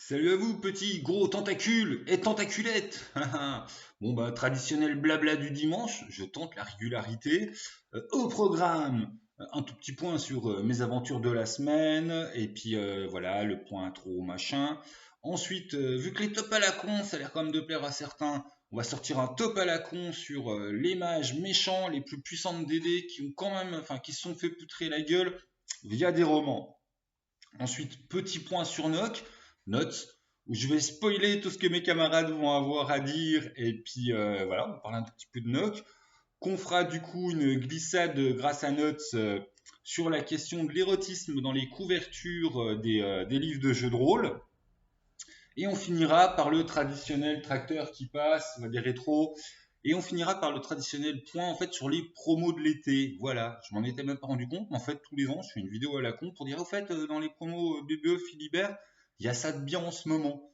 Salut à vous, petits gros tentacules et tentaculettes. Bon bah traditionnel blabla du dimanche, je tente la régularité. Au programme, un tout petit point sur mes aventures de la semaine et puis voilà le point intro machin. Ensuite, vu que les tops à la con, ça a l'air quand même de plaire à certains, on va sortir un top à la con sur les mages méchants les plus puissants de DD qui ont quand même, enfin qui se sont fait poutrer la gueule via des romans. Ensuite, petit point sur Notes, où je vais spoiler tout ce que mes camarades vont avoir à dire. Et puis voilà, on va parler un tout petit peu de Noc. Qu'on fera du coup une glissade grâce à Notes sur la question de l'érotisme dans les couvertures des livres de jeux de rôle. Et on finira par le traditionnel tracteur qui passe, des rétros. Et on finira par le traditionnel point en fait sur les promos de l'été. Voilà, je m'en étais même pas rendu compte, mais en fait tous les ans je fais une vidéo à la con pour dire au fait dans les promos BBE Philibert, il y a ça de bien en ce moment.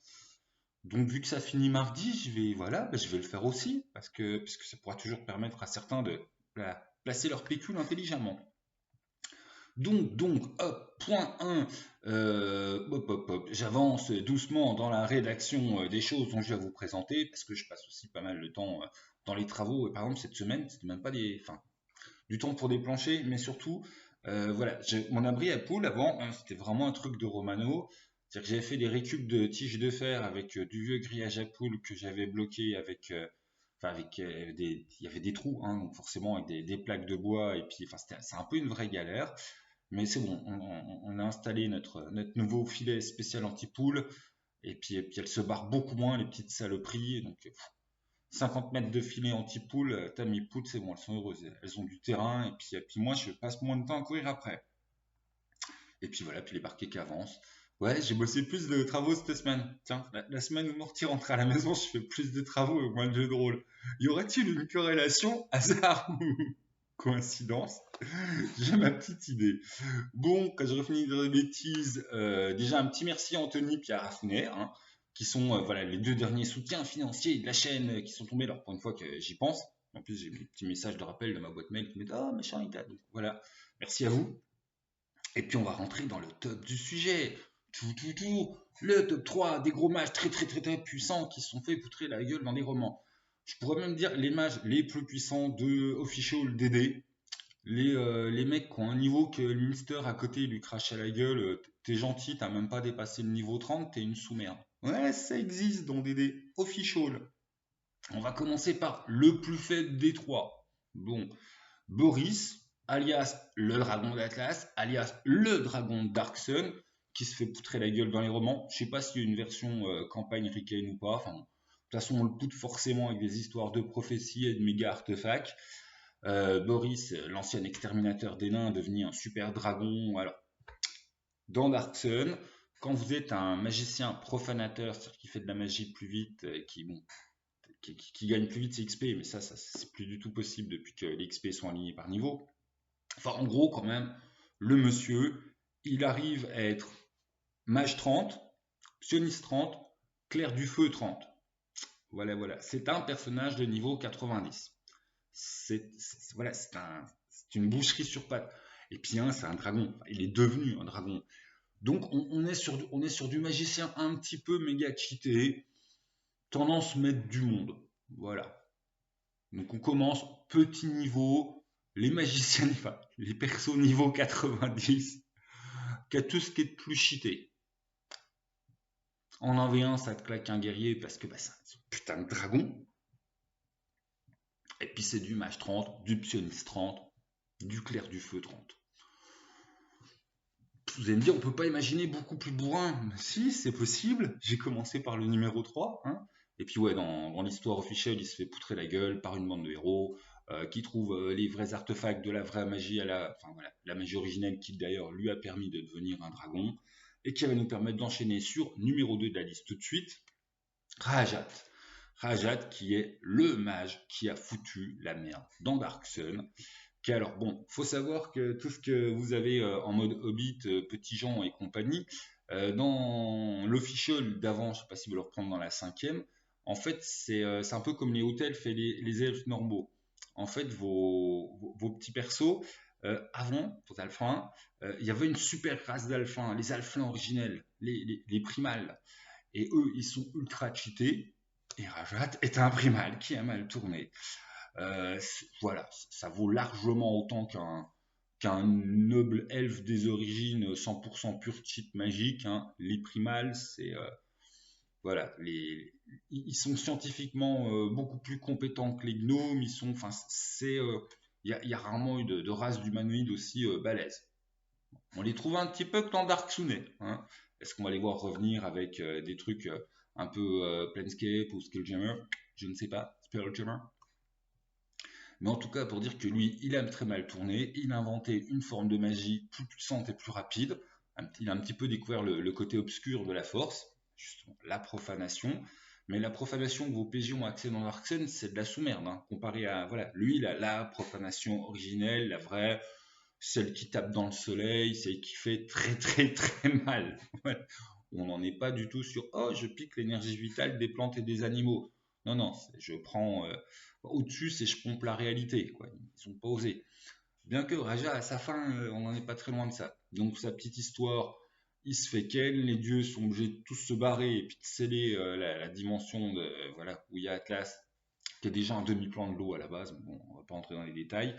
Donc vu que ça finit mardi, je vais le faire aussi parce que ça pourra toujours permettre à certains de placer leur pécule intelligemment. Hop, point 1, j'avance doucement dans la rédaction des choses dont je vais vous présenter, parce que je passe aussi pas mal de temps dans les travaux, et par exemple cette semaine, c'était même pas du temps pour des planchers, mais surtout, voilà, mon abri à poule avant, hein, c'était vraiment un truc de Romano, c'est-à-dire que j'avais fait des récup de tiges de fer avec du vieux grillage à poule que j'avais bloqué il y avait des trous, hein, donc forcément avec des plaques de bois, et puis enfin, c'est un peu une vraie galère. Mais c'est bon, on a installé notre nouveau filet spécial anti-poule. Et puis elle se barre beaucoup moins, les petites saloperies. Donc 50 mètres de filet anti-poule, t'as mis poule, c'est bon, elles sont heureuses. Elles ont du terrain. Et puis moi, je passe moins de temps à courir après. Et puis voilà, puis les parquets qui avancent. Ouais, j'ai bossé plus de travaux cette semaine. Tiens, la semaine où Morty rentre à la maison, je fais plus de travaux et moins de jeux de rôle. Y aurait-il une corrélation, hasard ou coïncidence? J'ai ma petite idée. Bon, quand je finis de les bêtises, déjà un petit merci à Anthony et à Raffinet, hein, qui sont voilà, les deux derniers soutiens financiers de la chaîne qui sont tombés, alors pour une fois que j'y pense. En plus, j'ai des petits messages de rappel de ma boîte mail qui me disent oh machin, il t'a. Donc voilà, merci à vous. Et puis on va rentrer dans le top du sujet. Le top 3 des gros mages très très très très puissants qui se sont fait poutrer la gueule dans les romans. Je pourrais même dire les mages les plus puissants de Official DD, les mecs qui ont un niveau que le Minster à côté lui crache à la gueule, t'es gentil, t'as même pas dépassé le niveau 30, t'es une sous-merde. Ouais, ça existe dans des official. On va commencer par le plus faible des trois. Bon, Boris, alias le dragon d'Atlas, alias le dragon de Dark Sun, qui se fait poutrer la gueule dans les romans. Je sais pas s'il y a une version campagne Ricaine ou pas. Enfin, de toute façon, on le poutre forcément avec des histoires de prophéties et de méga artefacts. Boris, l'ancien exterminateur des nains, devenu un super dragon. Alors, dans Dark Sun, quand vous êtes un magicien profanateur, c'est-à-dire qui fait de la magie plus vite, qui gagne plus vite ses XP, mais ça c'est plus du tout possible depuis que les XP sont alignés par niveau. Enfin, en gros, quand même, le monsieur, il arrive à être mage 30, psioniste 30, clerc du feu 30. Voilà, voilà. C'est un personnage de niveau 90. Voilà, c'est une boucherie sur pattes. Et puis c'est un dragon. Enfin, il est devenu un dragon. Donc on est sur du magicien un petit peu méga cheaté, tendance mettre du monde. Voilà. Donc on commence petit niveau, les magiciens, enfin, les persos niveau 90, qui a tout ce qui est de plus cheaté. En 1v1, ça te claque un guerrier parce que c'est un putain de dragon. Et puis c'est du mage 30, du psioniste 30, du clerc du feu 30. Vous allez me dire, on peut pas imaginer beaucoup plus bourrin. Mais si, c'est possible. J'ai commencé par le numéro 3. Hein. Et puis ouais, dans l'histoire officielle, il se fait poutrer la gueule par une bande de héros qui trouvent les vrais artefacts de la vraie magie enfin voilà, la magie originelle qui d'ailleurs lui a permis de devenir un dragon et qui va nous permettre d'enchaîner sur numéro 2 de la liste tout de suite, Rajat. Rajat qui est le mage qui a foutu la merde dans Dark Sun. Alors bon, faut savoir que tout ce que vous avez en mode Hobbit, Petit Jean et compagnie, dans l'official d'avant, je sais pas si vous le reprendre dans la cinquième, en fait c'est un peu comme les hôtels fait les elfes normaux. En fait, vos petits persos, avant, pour Alpha 1, il y avait une super race d'Alpha 1, les Alphelins originels, les primals. et eux, ils sont ultra cheatés, et Rajat est un primal qui a mal tourné. Voilà, ça vaut largement autant qu'un noble elfe des origines 100% pur cheat magique. Hein. Les primals, voilà, ils sont scientifiquement beaucoup plus compétents que les gnomes. Enfin, y a rarement eu de race d'humanoïdes aussi balèze. On les trouve un petit peu que dans Dark Sune. Hein. Est-ce qu'on va les voir revenir avec des trucs un peu Planescape ou Spelljammer? Je ne sais pas, Spelljammer. Mais en tout cas, pour dire que lui, il aime très mal tourner, il a inventé une forme de magie plus puissante et plus rapide. Il a un petit peu découvert le côté obscur de la force, justement la profanation. Mais la profanation que vos PJ ont accès dans Dark Sun, c'est de la sous-merde. Hein, comparé à, voilà, lui, il a la profanation originelle, la vraie, celle qui tape dans le soleil, celle qui fait très très très mal. On n'en est pas du tout sur oh, je pique l'énergie vitale des plantes et des animaux. Non, non, je prends au-dessus, c'est je pompe la réalité. Quoi. Ils n'ont pas osé. Bien que Raja, à sa fin, on n'en est pas très loin de ça. Donc, sa petite histoire, il se fait ken, les dieux sont obligés de tous se barrer et puis de sceller la dimension voilà, où il y a Atlas, qui est déjà un demi-plan de l'eau à la base. Bon, on va pas entrer dans les détails.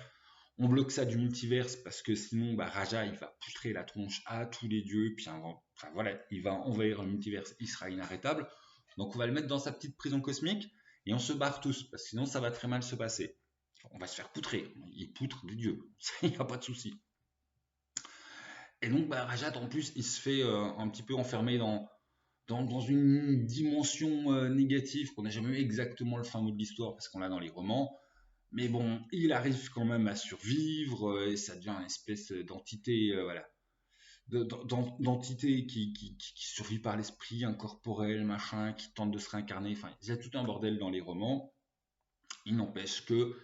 On bloque ça du multiverse parce que sinon, bah, Raja, il va poutrer la tronche à tous les dieux, puis enfin, voilà, il va envahir le multiverse, il sera inarrêtable. Donc on va le mettre dans sa petite prison cosmique et on se barre tous, parce que sinon ça va très mal se passer. On va se faire poutrer, il poutre des dieux, il n'y a pas de souci. Et donc bah, Rajat, en plus, il se fait un petit peu enfermer dans une dimension négative qu'on n'a jamais eu exactement le fin mot de l'histoire, parce qu'on l'a dans les romans. Mais bon, il arrive quand même à survivre et ça devient une espèce d'entité, voilà, d'entité qui survit par l'esprit incorporel, machin, qui tente de se réincarner. Enfin, il y a tout un bordel dans les romans. Il n'empêche que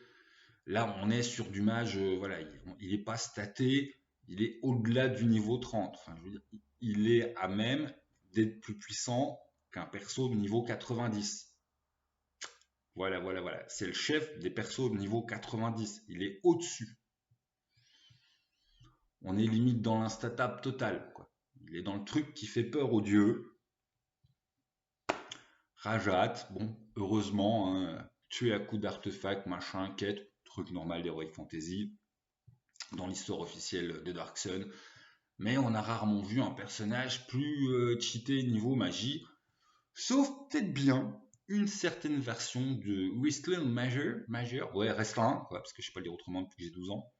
là, on est sur du mage, voilà, il n'est pas staté, il est au-delà du niveau 30. Enfin, je veux dire, il est à même d'être plus puissant qu'un perso de niveau 90. Voilà, voilà, voilà. C'est le chef des persos de niveau 90. Il est au-dessus. On est limite dans l'instatable total. Quoi. Il est dans le truc qui fait peur aux dieux. Rajat, bon, heureusement, hein, tué à coups d'artefacts, machin, quête, truc normal d'Heroic Fantasy, dans l'histoire officielle de Dark Sun. Mais on a rarement vu un personnage plus cheaté niveau magie. Sauf peut-être bien une certaine version de Wrestling Major, ouais, Wrestling, parce que je ne sais pas le dire autrement depuis que j'ai 12 ans.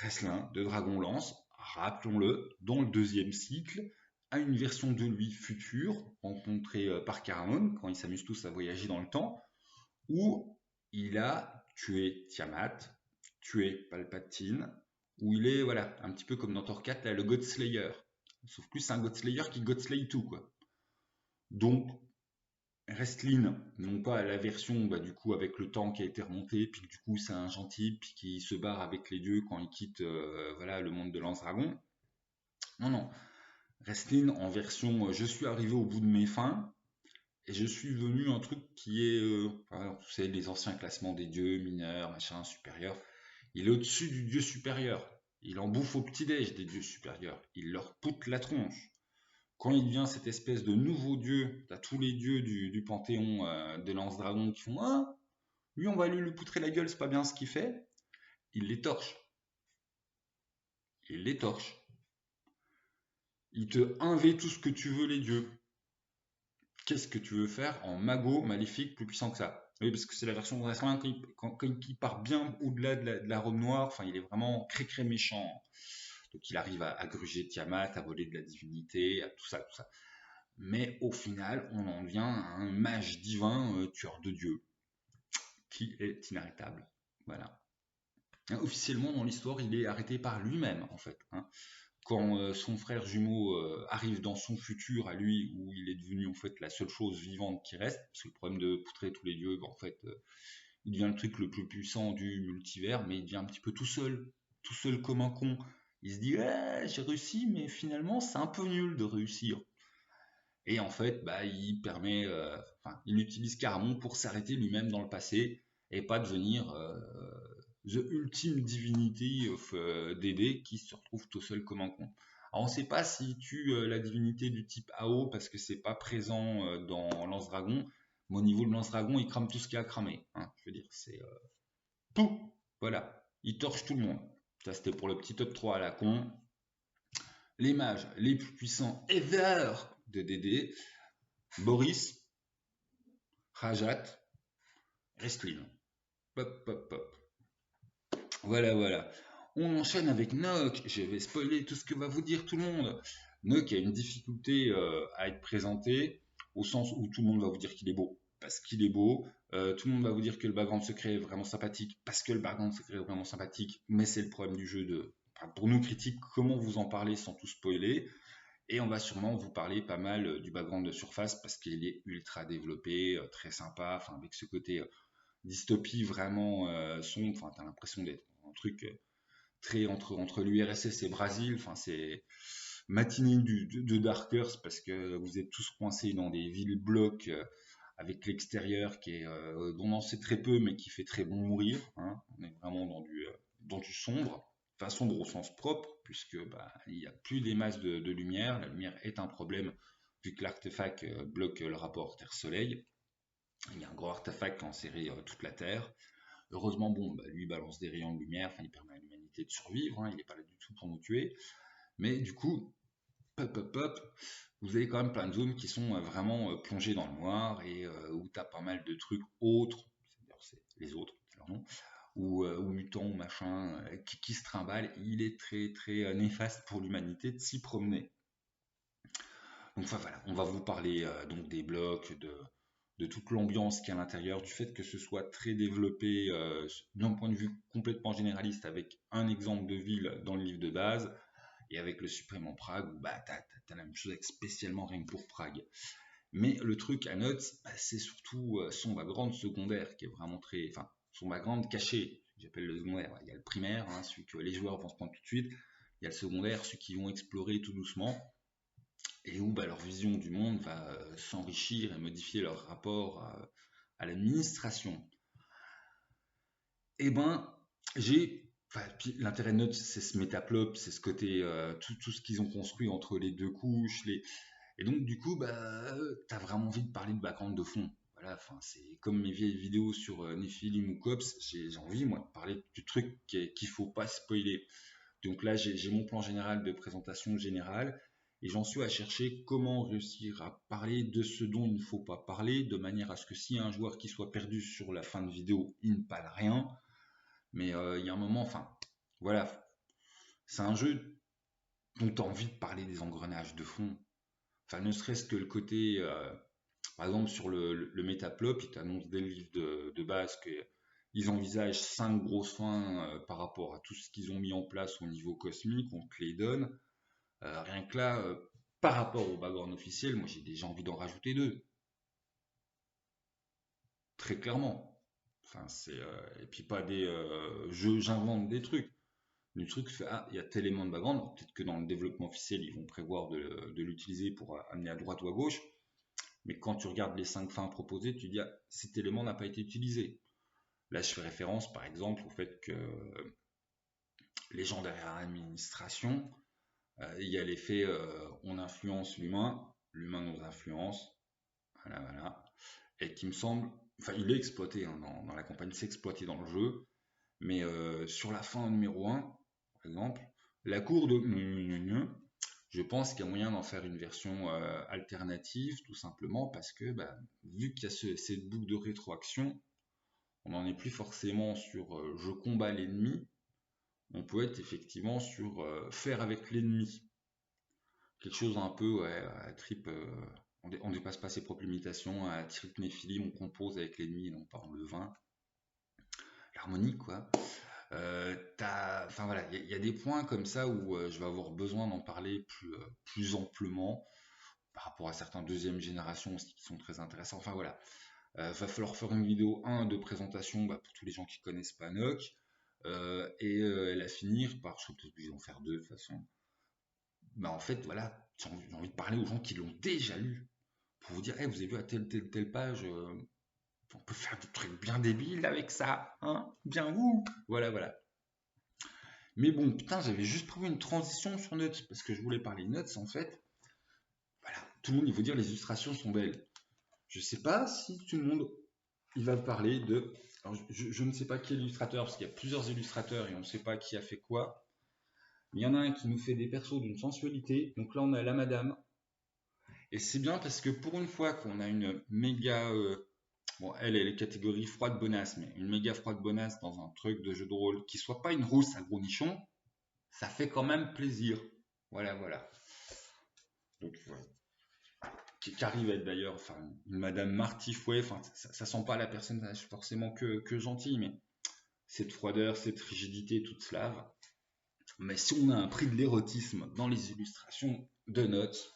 Wrestling de Dragonlance, rappelons-le, dans le deuxième cycle, a une version de lui future, rencontrée par Caramon, quand ils s'amusent tous à voyager dans le temps, où il a tué Tiamat, tué Palpatine, où il est, voilà, un petit peu comme dans Thor 4, là, le God Slayer. Sauf plus c'est un God Slayer qui God Slay tout, quoi. Donc, Wrestling, non pas la version bah, du coup avec le temps qui a été remonté, puis du coup c'est un gentil, puis qui se barre avec les dieux quand il quitte voilà, le monde de Lance Dragon. Non, non. Wrestling en version je suis arrivé au bout de mes fins, et je suis venu un truc qui est, voilà, vous savez, les anciens classements des dieux, mineurs, machin, supérieurs. Il est au-dessus du dieu supérieur. Il en bouffe au petit-déj des dieux supérieurs. Il leur poutre la tronche. Quand il devient cette espèce de nouveau dieu, t'as tous les dieux du panthéon de Lance-Dragon qui font ah, lui on va lui poutrer la gueule, c'est pas bien ce qu'il fait. Il les torche. Il les torche. Il te invait tout ce que tu veux les dieux. Qu'est-ce que tu veux faire en mago maléfique plus puissant que ça? Oui, parce que c'est la version de Wrestling quand il part bien au-delà de la robe noire, enfin il est vraiment cré méchant. Donc il arrive à gruger Tiamat, à voler de la divinité, à tout ça, tout ça. Mais au final, on en devient un mage divin, tueur de dieux, qui est inarrêtable. Voilà. Officiellement, dans l'histoire, il est arrêté par lui-même, en fait. Hein. Quand son frère jumeau arrive dans son futur à lui, où il est devenu en fait la seule chose vivante qui reste, parce que le problème de poutrer tous les dieux, ben, en fait, il devient le truc le plus puissant du multivers, mais il devient un petit peu tout seul comme un con. Il se dit, j'ai réussi, mais finalement, c'est un peu nul de réussir. Et en fait, bah, il permet, il utilise Caramon pour s'arrêter lui-même dans le passé et pas devenir the ultime divinity of DD qui se retrouve tout seul comme un con. Alors, on ne sait pas s'il tue la divinité du type AO parce que c'est pas présent dans Lance-Dragon. Mais au niveau de Lance-Dragon, il crame tout ce qu'il y a à cramer. Hein. Je veux dire, c'est tout. Voilà. Il torche tout le monde. Ça, c'était pour le petit top 3 à la con. Les mages les plus puissants ever de DD. Boris, Rajat, Restlin. Pop, pop, pop. Voilà, voilà. On enchaîne avec Nock. Je vais spoiler tout ce que va vous dire tout le monde. Nock a une difficulté à être présenté, au sens où tout le monde va vous dire qu'il est beau, parce qu'il est beau. Tout le monde va vous dire que le background secret est vraiment sympathique, parce que le background secret est vraiment sympathique. Mais c'est le problème du jeu de, enfin, pour nous critiques, comment vous en parler sans tout spoiler. Et on va sûrement vous parler pas mal du background de surface, parce qu'il est ultra développé, très sympa, enfin, avec ce côté dystopie vraiment sombre. Enfin, t'as l'impression d'être un truc très entre l'URSS et Brésil. Enfin, c'est matinée de Darkers parce que vous êtes tous coincés dans des villes blocs avec l'extérieur qui est dont on sait très peu mais qui fait très bon mourir. Hein. On est vraiment dans du sombre. Enfin, sombre au sens propre puisque bah, il n'y a plus des masses de lumière. La lumière est un problème vu que l'artefact bloque le rapport Terre-Soleil. Il y a un gros artefact qui a enserré toute la Terre. Heureusement, bon, bah, lui balance des rayons de lumière, enfin, il permet à l'humanité de survivre, hein, il n'est pas là du tout pour nous tuer. Mais du coup, pop, pop, pop, vous avez quand même plein de zones qui sont vraiment plongées dans le noir et où tu as pas mal de trucs autres, c'est les autres, c'est leur nom, ou mutants ou machin, qui se trimballent. Il est très très néfaste pour l'humanité de s'y promener. Donc enfin, voilà, on va vous parler donc des blocs, de toute l'ambiance qui est à l'intérieur, du fait que ce soit très développé d'un point de vue complètement généraliste avec un exemple de ville dans le livre de base et avec le Suprême en Prague où bah, t'as la même chose avec spécialement rien que pour Prague. Mais le truc à note, bah, c'est surtout son background secondaire qui est vraiment très... Enfin, son background caché, j'appelle le secondaire. Il y a le primaire, hein, celui que les joueurs vont se prendre tout de suite. Il y a le secondaire, ceux qui vont explorer tout doucement et où bah, leur vision du monde va s'enrichir et modifier leur rapport à l'administration. Et ben, l'intérêt de Note, c'est ce métaplop, c'est ce côté, tout ce qu'ils ont construit entre les deux couches. Et donc, du coup, bah, t'as vraiment envie de parler de background de fond. Voilà, enfin, c'est comme mes vieilles vidéos sur Nephilim ou Cops, j'ai envie, moi, de parler du truc qu'il faut pas spoiler. Donc là, j'ai mon plan général de présentation générale et j'en suis à chercher comment réussir à parler de ce dont il ne faut pas parler de manière à ce que s'il y a un joueur qui soit perdu sur la fin de vidéo, il ne parle rien. Mais il y a un moment, enfin, voilà, c'est un jeu dont tu as envie de parler des engrenages de fond. Enfin, ne serait-ce que le côté, par exemple, sur le métaplop, ils t'annoncent dès le livre de base qu'ils envisagent 5 grosses fins par rapport à tout ce qu'ils ont mis en place au niveau cosmique, on te les donne. Rien que là, par rapport au background officiel, moi j'ai déjà envie d'en rajouter 2. Très clairement. Enfin, et puis pas des j'invente des trucs. Le truc fait, ah, il y a tel élément de background, peut-être que dans le développement officiel, ils vont prévoir de l'utiliser pour amener à droite ou à gauche, mais quand tu regardes les 5 fins proposées, tu dis, ah, cet élément n'a pas été utilisé. Là, je fais référence, par exemple, au fait que les gens derrière l'administration, il y a l'effet on influence l'humain, l'humain nous influence, voilà, voilà, et qui me semble, enfin, il est exploité hein, dans la campagne, c'est exploité dans le jeu, mais sur la fin numéro 1, par exemple, la cour de je pense qu'il y a moyen d'en faire une version alternative, tout simplement parce que bah, vu qu'il y a cette boucle de rétroaction, on n'en est plus forcément sur je combats l'ennemi, on peut être effectivement sur faire avec l'ennemi. Quelque chose un peu ouais, à trip, on dépasse pas ses propres limitations, à trip Néphilim, on compose avec l'ennemi, non pas en le vin. L'harmonie quoi. Enfin voilà, il y a des points comme ça où je vais avoir besoin d'en parler plus amplement par rapport à certains deuxième génération aussi qui sont très intéressants. Enfin voilà, va falloir faire une vidéo 1 de présentation bah, pour tous les gens qui connaissent pas Nock et la finir par, je serais peut-être obligé d'en faire 2 de toute façon. Bah en fait voilà, j'ai envie de parler aux gens qui l'ont déjà lu pour vous dire, hey, vous avez vu à telle page, on peut faire des trucs bien débiles avec ça, hein, bien où. Voilà voilà. Mais bon, putain, j'avais juste prévu une transition sur Nuts, parce que je voulais parler Nuts, en fait. Voilà, tout le monde, il faut dire, les illustrations sont belles. Je sais pas si tout le monde, il va parler de... Alors, je ne sais pas qui est l'illustrateur, parce qu'il y a plusieurs illustrateurs et on ne sait pas qui a fait quoi. Il y en a un qui nous fait des persos d'une sensualité. Donc là, on a la madame. Et c'est bien parce que pour une fois qu'on a une méga... bon, elle est catégorie froide bonasse, mais une méga froide bonasse dans un truc de jeu de rôle qui soit pas une rousse à gros nichon, ça fait quand même plaisir. Voilà, voilà. Donc, ouais. Qui arrive à être d'ailleurs, enfin, une Madame Marty Fouet, enfin, ça sent pas la personnage forcément que gentil, mais cette froideur, cette rigidité toute slave. Mais si on a un prix de l'érotisme dans les illustrations de notes,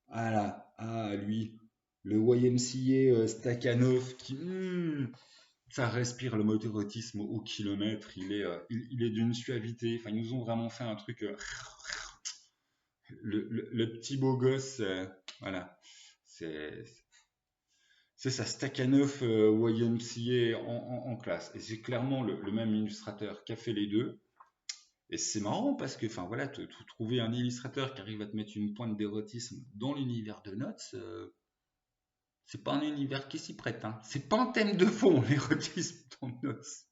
voilà, ah lui, le YMCA Stakhanov qui, ça respire le motérotisme au kilomètre, il est d'une suavité, enfin ils nous ont vraiment fait un truc, le petit beau gosse, voilà, c'est ça, Stakhanov YMCA en classe. Et c'est clairement le même illustrateur qui a fait les deux. Et c'est marrant parce que, enfin voilà, trouver un illustrateur qui arrive à te mettre une pointe d'érotisme dans l'univers de Notes, c'est pas un univers qui s'y prête. Hein. C'est pas un thème de fond, l'érotisme dans Notes.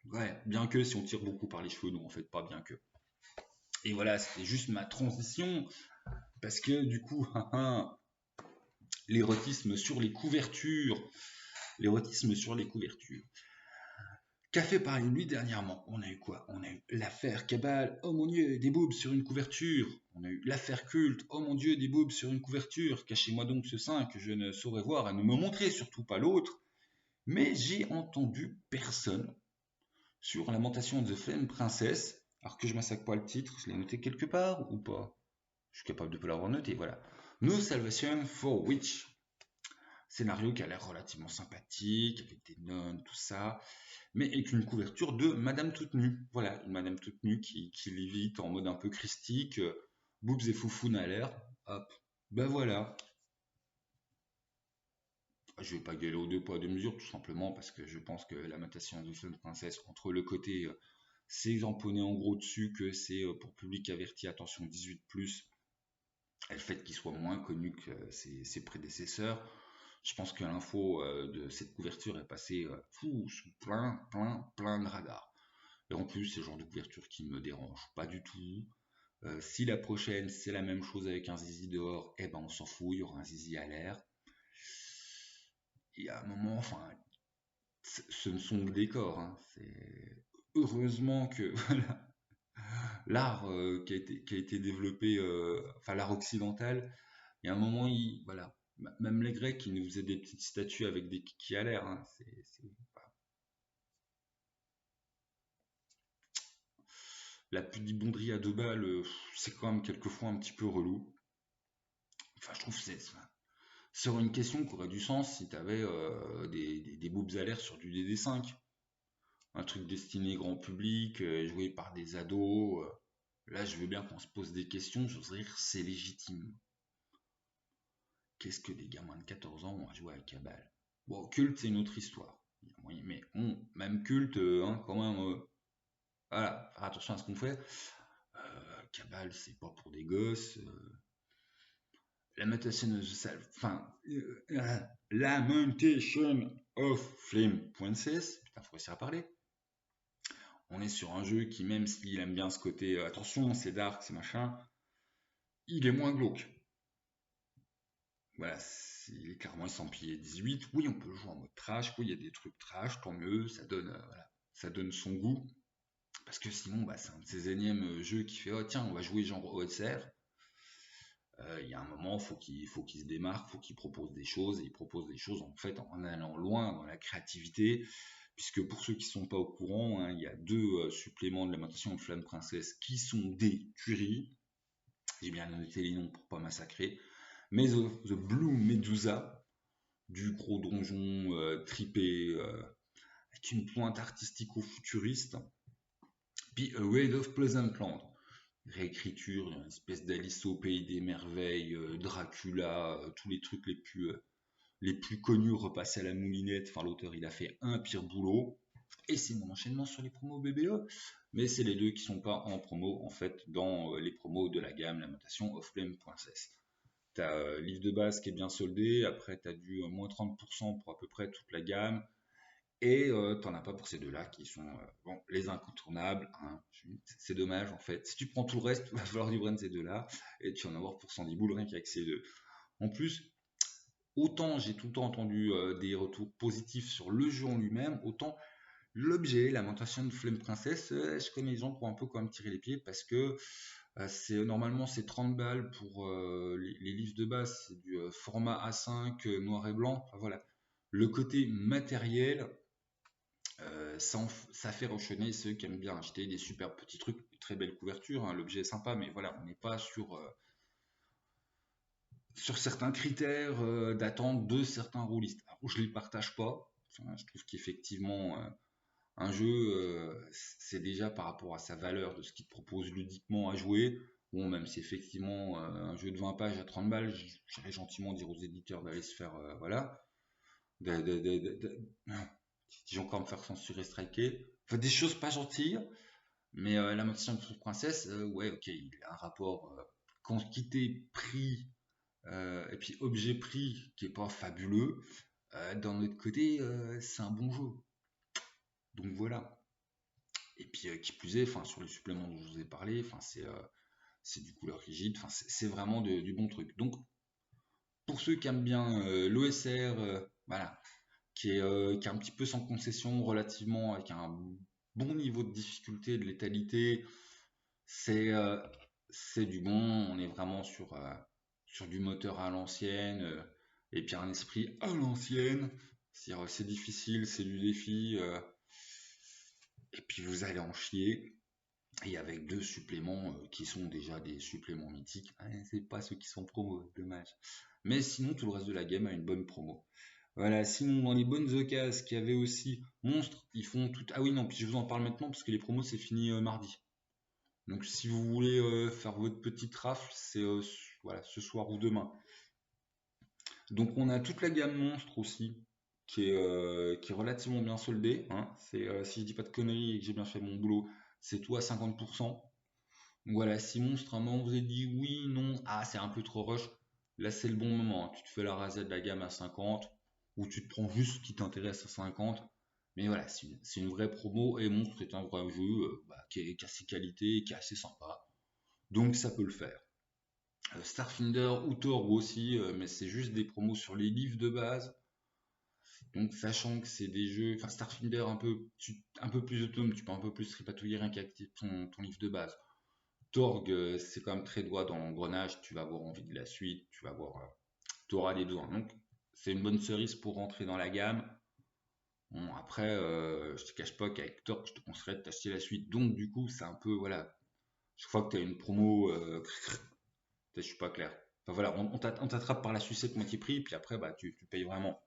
Ouais, bien que si on tire beaucoup par les cheveux, non, en fait, pas bien que. Et voilà, c'était juste ma transition parce que du coup, l'érotisme sur les couvertures. L'érotisme sur les couvertures. Qu'a fait parler de lui dernièrement? On a eu quoi? On a eu l'affaire Cabal, oh mon dieu, des boobs sur une couverture. On a eu l'affaire Culte, oh mon dieu, des boobs sur une couverture. Cachez-moi donc ce sein que je ne saurais voir, à ne me montrer surtout pas l'autre. Mais j'ai entendu personne sur Lamentation de the Flame Princess, alors que je massacre pas le titre, je l'ai noté quelque part ou pas? Je suis capable de pas l'avoir noté, voilà. No Salvation for Witch. Scénario qui a l'air relativement sympathique, avec des nonnes, tout ça, mais avec une couverture de Madame toute nue. Voilà, une Madame toute nue qui lévite en mode un peu christique, boobs et foufounes à l'air. Hop, ben voilà. Je vais pas gueuler aux deux poids deux mesures, tout simplement parce que je pense que la Lamentation de Fun Princesse, entre le côté c'est tamponné en gros dessus que c'est pour public averti, attention 18+, et le fait qu'il soit moins connu que ses prédécesseurs, je pense que l'info de cette couverture est passée sous plein de radars. Et en plus, c'est le genre de couverture qui ne me dérange pas du tout. Si la prochaine, c'est la même chose avec un zizi dehors, eh ben on s'en fout, il y aura un zizi à l'air. Il y a un moment, enfin, ce ne sont que des corps. Hein. Heureusement que voilà, l'art qui a été développé, enfin l'art occidental, il y a un moment, voilà, même les Grecs, ils nous faisaient des petites statues avec des kikis à l'air. Hein. La pudibonderie à 2 balles, c'est quand même quelquefois un petit peu relou. Enfin, je trouve que c'est une question qui aurait du sens si tu avais des boobs à l'air sur du DD5. Un truc destiné grand public, joué par des ados. Là, je veux bien qu'on se pose des questions. Je veux dire, c'est légitime. Qu'est-ce que des gamins de 14 ans ont à jouer à Cabal? Bon, Culte, c'est une autre histoire. Mais même Culte, quand même, voilà, faire attention à ce qu'on fait. Cabal, c'est pas pour des gosses. Lamentation of the Self, enfin, Lamentation of Flame Princess, putain, faut réussir à parler. On est sur un jeu qui, même s'il aime bien ce côté, attention, c'est dark, c'est machin, il est moins glauque. Voilà, il est clairement estampillé 18. Oui, on peut jouer en mode trash, oui, il y a des trucs trash, tant mieux, ça donne, voilà, ça donne son goût. Parce que sinon, bah, c'est un de ces énièmes jeux qui fait, oh tiens, on va jouer genre OSR. Il y a un moment, il faut qu'il se démarque, faut qu'il propose des choses, et il propose des choses en fait en allant loin dans la créativité, puisque pour ceux qui ne sont pas au courant, hein, il y a 2 suppléments de Lamentation de Flamme Princesse qui sont des tueries. J'ai bien noté les noms pour pas massacrer. Mais The Blue Medusa, du gros donjon tripé, avec une pointe artistico-futuriste. Puis A Raid of Pleasant Land, réécriture, une espèce d'Alice au pays des merveilles, Dracula, tous les trucs les plus connus repassés à la moulinette. Enfin, l'auteur, il a fait un pire boulot. et c'est mon enchaînement sur les promos BBE. Mais c'est les deux qui sont pas en promo, en fait, dans les promos de la gamme Lamentation of Flame.cess. T'as livre de base qui est bien soldé, après t'as du moins 30% pour à peu près toute la gamme, et t'en as pas pour ces deux-là qui sont bon, les incontournables, hein. C'est dommage en fait. Si tu prends tout le reste, il va falloir du brand ces deux-là, et tu vas en avoir pour 110 boules rien qu'avec ces deux. En plus, autant j'ai tout le temps entendu des retours positifs sur le jeu en lui-même, autant l'objet, Lamentation de Flame Princess, je connais les gens pour un peu quand même tirer les pieds parce que normalement c'est 30 balles pour les livres de base, c'est du format A5 noir et blanc. Enfin, voilà. Le côté matériel, ça fait enchaîner ceux qui aiment bien acheter des super petits trucs, très belle couverture, hein, l'objet est sympa, mais voilà, on n'est pas sur certains critères d'attente de certains roulistes. Alors, je ne les partage pas. Enfin, je trouve qu'effectivement, un jeu, c'est déjà par rapport à sa valeur de ce qu'il te propose ludiquement à jouer. Bon, même si effectivement un jeu de 20 pages à 30 balles, j'irais gentiment dire aux éditeurs d'aller se faire, voilà, j'ai encore me faire censurer, striker. Enfin, des choses pas gentilles, mais la motivation de princesse, ouais, ok, il a un rapport quantité-prix et puis objet-prix qui est pas fabuleux. D'un autre côté, c'est un bon jeu. Donc voilà. Et puis qui plus est, enfin sur les suppléments dont je vous ai parlé, enfin c'est du couleur rigide, enfin c'est vraiment du bon truc. Donc pour ceux qui aiment bien l'OSR, voilà, qui est un petit peu sans concession relativement, avec un bon niveau de difficulté et de létalité, c'est du bon. On est vraiment sur du moteur à l'ancienne, et puis un esprit à l'ancienne. C'est-à-dire c'est difficile, c'est du défi, et puis vous allez en chier. Et avec deux suppléments qui sont déjà des suppléments mythiques. C'est pas ceux qui sont promo, dommage. Mais sinon, tout le reste de la gamme a une bonne promo. Voilà, sinon, dans les bonnes occasions qu'il y avait aussi, Monstres, ils font tout. Ah oui, non, puis je vous en parle maintenant parce que les promos, c'est fini mardi. Donc, si vous voulez faire votre petite rafle, c'est voilà, ce soir ou demain. Donc, on a toute la gamme Monstres aussi, qui est relativement bien soldée, hein. Si je dis pas de conneries et que j'ai bien fait mon boulot, c'est tout à 50%. Donc voilà, si Monstre à un moment vous avez dit oui, non, ah c'est un peu trop rush, là c'est le bon moment. Tu te fais la rasée de la gamme à 50, ou tu te prends juste ce qui t'intéresse à 50. Mais voilà, c'est une vraie promo, et Monstre est un vrai jeu qui a ses qualités, qui est assez sympa. Donc ça peut le faire. Starfinder ou Torg aussi, mais c'est juste des promos sur les livres de base. Donc sachant que c'est des jeux, enfin Starfinder un peu plus autonome, tu peux un peu plus tripatouiller rien qu'activer ton livre de base. Torg, c'est quand même très droit dans l'engrenage, tu vas avoir envie de la suite, tu auras les deux, hein. Donc c'est une bonne cerise pour rentrer dans la gamme. Bon, après, je te cache pas qu'avec Torg, je te conseillerais de t'acheter la suite. Donc du coup, c'est un peu, voilà, je crois que tu as une promo, je suis pas clair. Enfin voilà, on t'attrape par la sucette moitié prix, puis après, bah, tu payes vraiment.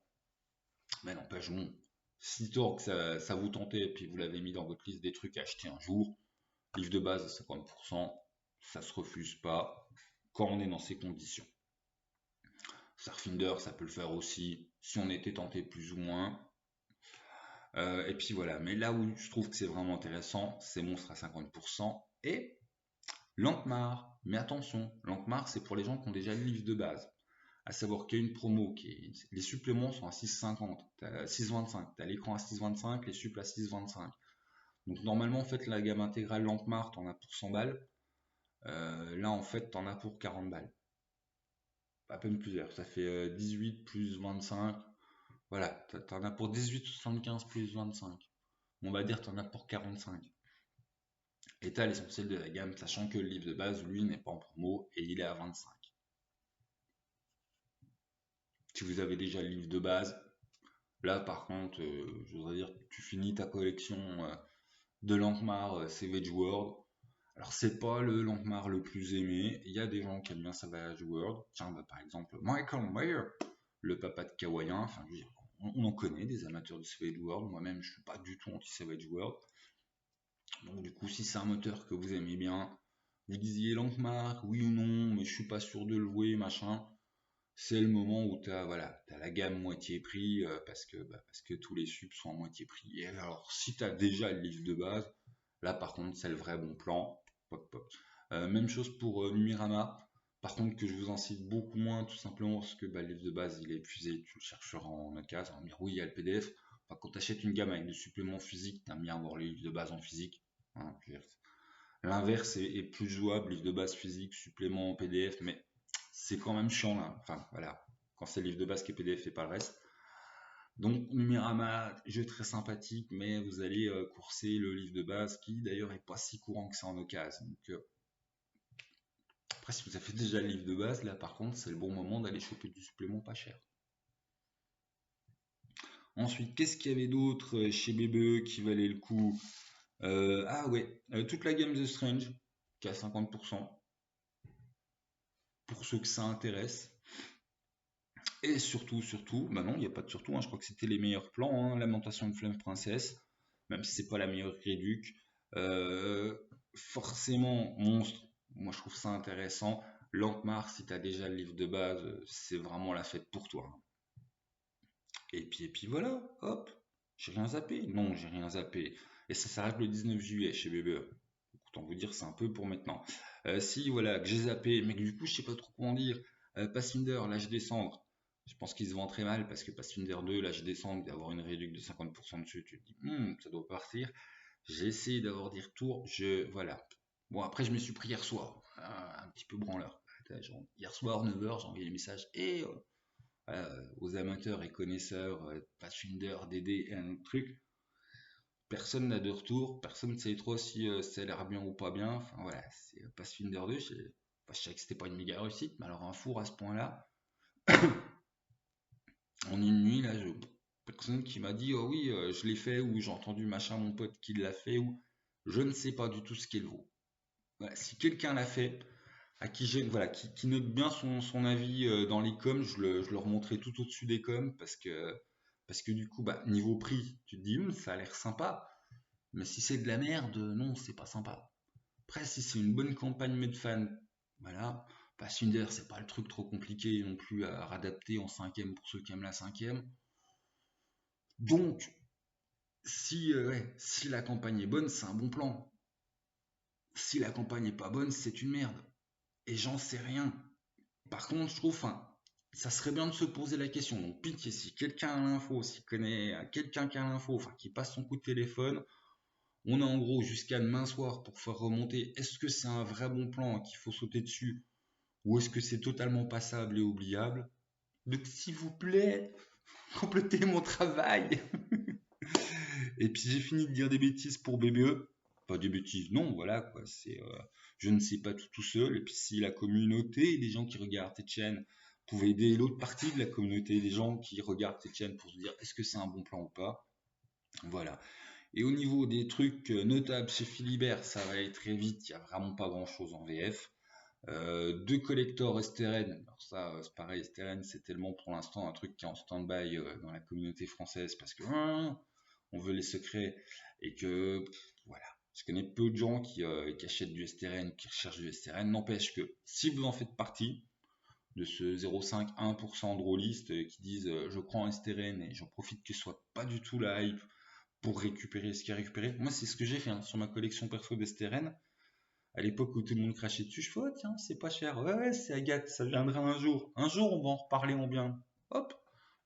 Mais n'empêche, bon, si Torg, ça vous tentait, et puis vous l'avez mis dans votre liste des trucs à acheter un jour, livre de base à 50%, ça se refuse pas quand on est dans ces conditions. Starfinder, ça peut le faire aussi si on était tenté plus ou moins. Et puis voilà, mais là où je trouve que c'est vraiment intéressant, c'est Monstre à 50% et Lankmar. Mais attention, Lankmar, c'est pour les gens qui ont déjà le livre de base. À savoir qu'il y a une promo les suppléments sont à 6,50, 6,25. Tu as l'écran à 6,25, les suppléments à 6,25. Donc normalement, en fait, la gamme intégrale Lankmar, t'en as pour 100 balles. Là, en fait, t'en as pour 40 balles. À peine plusieurs. Ça fait 18 plus 25. Voilà, t'en as pour 18,75 plus 25. On va dire t'en as pour 45. Et t'as l'essentiel de la gamme, sachant que le livre de base, lui, n'est pas en promo et il est à 25. Si vous avez déjà le livre de base, là par contre, je voudrais dire, tu finis ta collection de Lankmar Savage World. Alors c'est pas le Lankmar le plus aimé, il y a des gens qui aiment bien Savage World. Tiens, bah, par exemple, Michael Mayer, le papa de Kawaii, enfin, je veux dire, on en connaît des amateurs de Savage World, moi-même je suis pas du tout anti-Savage World. Donc du coup, si c'est un moteur que vous aimez bien, vous disiez Lankmar, oui ou non, mais je suis pas sûr de le jouer, machin, c'est le moment où tu as, voilà, t'as la gamme moitié prix parce que tous les subs sont à moitié prix. Et alors, si tu as déjà le livre de base, là par contre, c'est le vrai bon plan. Pop, pop. Même chose pour Numirama. Par contre, que je vous en cite beaucoup moins, tout simplement parce que le livre de base il est épuisé. Tu le chercheras en occasion. On va dire oui, il y a le PDF. Enfin, quand tu achètes une gamme avec des suppléments physiques, tu aimes bien avoir le livre de base en physique. Hein, l'inverse est plus jouable, livre de base physique, supplément en PDF, mais c'est quand même chiant là. Enfin voilà, quand c'est le livre de base qui est PDF et pas le reste. Donc Numirama, jeu très sympathique, mais vous allez courser le livre de base qui d'ailleurs est pas si courant que ça en occasion. Donc après si vous avez déjà le livre de base, là par contre c'est le bon moment d'aller choper du supplément pas cher. Ensuite, qu'est-ce qu'il y avait d'autre chez BBE qui valait le coup? Ah ouais, toute la gamme The Strange qui est à 50%. Pour ceux que ça intéresse. Et surtout, bah non, il n'y a pas de surtout, hein, je crois que c'était les meilleurs plans, hein, Lamentation de Flame Princess, même si c'est pas la meilleure réduc. Forcément, monstre, moi je trouve ça intéressant. Lampmar, si tu as déjà le livre de base, c'est vraiment la fête pour toi. Et puis voilà, hop, j'ai rien zappé. Non, j'ai rien zappé. Et ça s'arrête le 19 juillet chez BBE. Autant vous dire, c'est un peu pour maintenant. Si, voilà, que j'ai zappé, mais que du coup, je sais pas trop comment dire. Pathfinder, l'âge descendre. Je pense qu'il se vend très mal parce que Pathfinder 2, l'âge descendre, d'avoir une réduction de 50% dessus, tu te dis, ça doit partir. J'ai essayé d'avoir des retours, voilà. Bon, après, je me suis pris hier soir, un petit peu branleur. Hier soir, 9h, j'ai envoyé des messages et aux amateurs et connaisseurs, Pathfinder, DD et un autre truc. Personne n'a de retour, personne ne sait trop si ça a l'air bien ou pas bien. Enfin voilà, c'est Pathfinder 2. Je savais que c'était pas une méga réussite, mais alors un four à ce point-là, en une nuit, là, personne qui m'a dit, oh oui, je l'ai fait, ou j'ai entendu machin, mon pote qui l'a fait, ou je ne sais pas du tout ce qu'il vaut. Voilà, si quelqu'un l'a fait, à qui voilà, qui note bien son avis dans les coms, je le remonterai tout au-dessus des coms, parce que du coup, bah, niveau prix, tu te dis, ça a l'air sympa. Mais si c'est de la merde, non, c'est pas sympa. Après, si c'est une bonne campagne Medfan, voilà. Pathfinder, c'est pas le truc trop compliqué non plus à adapter en cinquième pour ceux qui aiment la cinquième. Donc, si la campagne est bonne, c'est un bon plan. Si la campagne est pas bonne, c'est une merde. Et j'en sais rien. Par contre, je trouve, ça serait bien de se poser la question. Donc, pitié, si quelqu'un a l'info, s'il connaît quelqu'un qui a l'info, qui passe son coup de téléphone, on a en gros jusqu'à demain soir pour faire remonter. Est-ce que c'est un vrai bon plan qu'il faut sauter dessus ou est-ce que c'est totalement passable et oubliable? Donc s'il vous plaît, complétez mon travail. Et puis j'ai fini de dire des bêtises pour BBE. Pas des bêtises, non, voilà quoi. Je ne sais pas tout seul. Et puis si la communauté, des gens qui regardent cette chaîne, pouvaient aider l'autre partie de la communauté, des gens qui regardent cette chaîne pour se dire est-ce que c'est un bon plan ou pas. Voilà. Et au niveau des trucs notables chez Philibert, ça va aller très vite, il n'y a vraiment pas grand chose en VF. Deux collectors Esteren, alors ça c'est pareil, Esteren c'est tellement pour l'instant un truc qui est en stand-by dans la communauté française parce que on veut les secrets et que voilà, je connais peu de gens qui achètent du Esteren, qui recherchent du Esteren, n'empêche que si vous en faites partie de ce 0,5-1% de rôlistes qui disent je prends Esteren et j'en profite que ce soit pas du tout la hype pour récupérer ce qu'il y a récupéré. Moi, c'est ce que j'ai fait sur ma collection perso d'Esteren. À l'époque où tout le monde crachait dessus, je fais, oh, tiens, c'est pas cher. Ouais, c'est Agathe, ça viendra un jour. Un jour, on va en reparler en bien. Hop,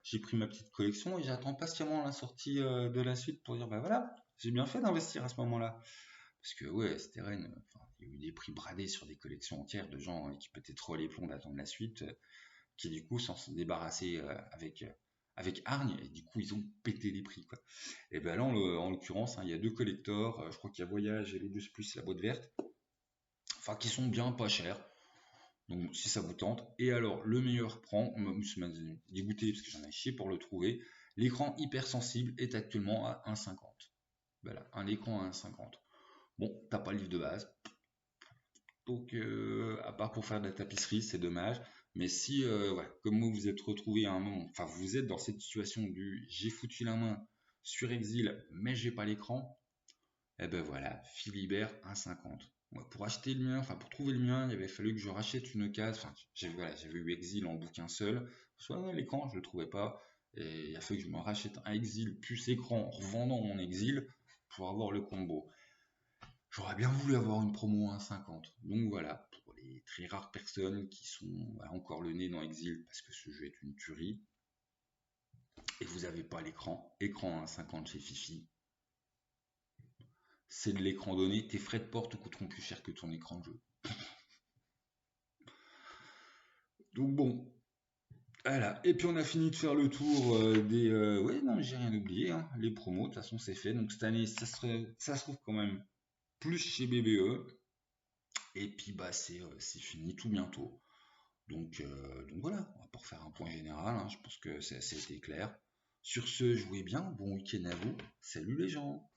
j'ai pris ma petite collection et j'attends patiemment la sortie de la suite pour dire, bah voilà, j'ai bien fait d'investir à ce moment-là. Parce que, ouais, Esteren, il y a eu des prix bradés sur des collections entières de gens qui pétaient trop les plombs d'attendre la suite, qui du coup s'en sont débarrassés avec hargne, et du coup ils ont pété les prix quoi. Et ben là en l'occurrence il y a deux collectors, je crois qu'il y a Voyage et l'Odus Plus la boîte verte, qui sont bien pas chers. Donc si ça vous tente. Et alors le meilleur prend, ça m'a dégoûté parce que j'en ai chié pour le trouver. L'écran hypersensible est actuellement à 1,50. Voilà, un écran à 1,50. Bon, t'as pas le livre de base. Donc, à part pour faire de la tapisserie, c'est dommage. Mais si, comme moi, vous êtes retrouvé à un moment, vous êtes dans cette situation du j'ai foutu la main sur Exil, mais j'ai pas l'écran, eh ben voilà, Philibert 1,50. Moi, pour acheter le mien, enfin pour trouver le mien, il avait fallu que je rachète une case. Enfin, j'avais eu Exil en bouquin seul. Soit l'écran, je le trouvais pas. Et il a fallu que je me rachète un Exil plus écran en revendant mon Exil pour avoir le combo. J'aurais bien voulu avoir une promo à 1,50. Donc voilà, pour les très rares personnes qui sont voilà, encore le nez dans Exil parce que ce jeu est une tuerie et vous n'avez pas écran à 1,50 chez Fifi, c'est de l'écran donné. Tes frais de port te coûteront plus cher que ton écran de jeu. Donc bon, voilà. Et puis on a fini de faire le tour des. Ouais, non, j'ai rien oublié. Hein. Les promos, de toute façon, c'est fait. Donc cette année, ça se trouve quand même plus chez BBE. Et puis bah c'est fini tout bientôt. Donc voilà, on va pas refaire un point général. Hein. Je pense que ça a été clair. Sur ce, jouez bien. Bon week-end à vous. Salut les gens.